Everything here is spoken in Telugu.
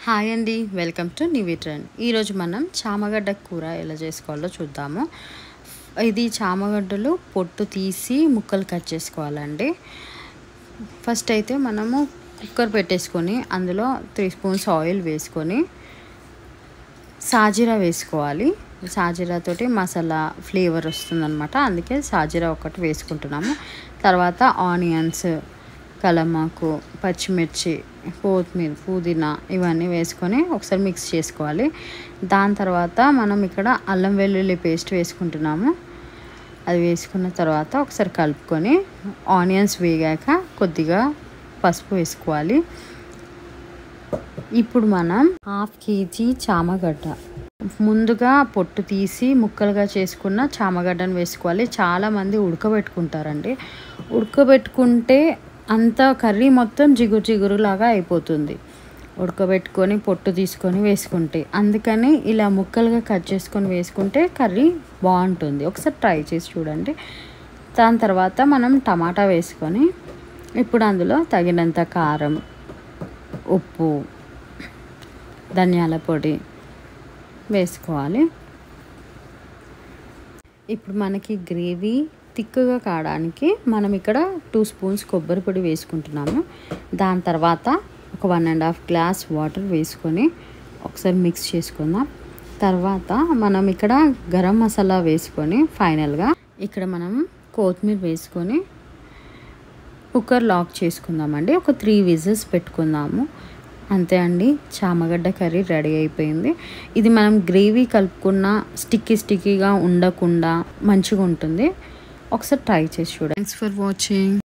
హాయ్ అండి, వెల్కమ్ టు న్యూ ట్రెండ్. ఈరోజు మనం చామగడ్డ కూర ఎలా చేసుకోవాలో చూద్దాము. ఇది చామగడ్డలు పొట్టు తీసి ముక్కలు కట్ చేసుకోవాలండి. ఫస్ట్ అయితే మనము కుక్కర్ పెట్టేసుకొని అందులో 3 స్పూన్స్ ఆయిల్ వేసుకొని సాజీరా వేసుకోవాలి. సాజీరాతోటి మసాలా ఫ్లేవర్ వస్తుందన్నమాట, అందుకే సాజీరా ఒకటి వేసుకుంటున్నాము. తర్వాత ఆనియన్స్, కలమాకు, పచ్చిమిర్చి, కొత్తిమీర, పుదీనా ఇవన్నీ వేసుకొని ఒకసారి మిక్స్ చేసుకోవాలి. దాని తర్వాత మనం ఇక్కడ అల్లం వెల్లుల్లి పేస్ట్ వేసుకుంటున్నాము. అది వేసుకున్న తర్వాత ఒకసారి కలుపుకొని ఆనియన్స్ వేగాక కొద్దిగా పసుపు వేసుకోవాలి. ఇప్పుడు మనం 1/2 kg చామగడ్డ ముందుగా పొట్టు తీసి ముక్కలుగా చేసుకున్న చామగడ్డను వేసుకోవాలి. చాలామంది ఉడకబెట్టుకుంటారండి. ఉడకబెట్టుకుంటే అంత కర్రీ మొత్తం జిగురు జిగురులాగా అయిపోతుంది, ఉడకబెట్టుకొని పొట్టు తీసుకొని వేసుకుంటే. అందుకని ఇలా ముక్కలుగా కట్ చేసుకొని వేసుకుంటే కర్రీ బాగుంటుంది. ఒకసారి ట్రై చేసి చూడండి. దాని తర్వాత మనం టమాటా వేసుకొని ఇప్పుడు అందులో తగినంత కారం, ఉప్పు, ధనియాల పొడి వేసుకోవాలి. ఇప్పుడు మనకి గ్రేవీ థిక్గా కావడానికి మనం ఇక్కడ 2 స్పూన్స్ కొబ్బరి పొడి వేసుకుంటున్నాము. దాని తర్వాత ఒక 1.5 గ్లాస్ వాటర్ వేసుకొని ఒకసారి మిక్స్ చేసుకుందాం. తర్వాత మనం ఇక్కడ గరం మసాలా వేసుకొని ఫైనల్గా ఇక్కడ మనం కొత్తిమీర వేసుకొని కుక్కర్ లాక్ చేసుకుందామండి. ఒక 3 విజిల్స్ పెట్టుకుందాము. అంతే అండి, చామగడ్డ కర్రీ రెడీ అయిపోయింది. ఇది మనం గ్రేవీ కలుపుకున్న స్టిక్కీగా ఉండకుండా మంచిగా ఉంటుంది. ఒకసారి ట్రై చేసి చూడండి. Thanks for watching.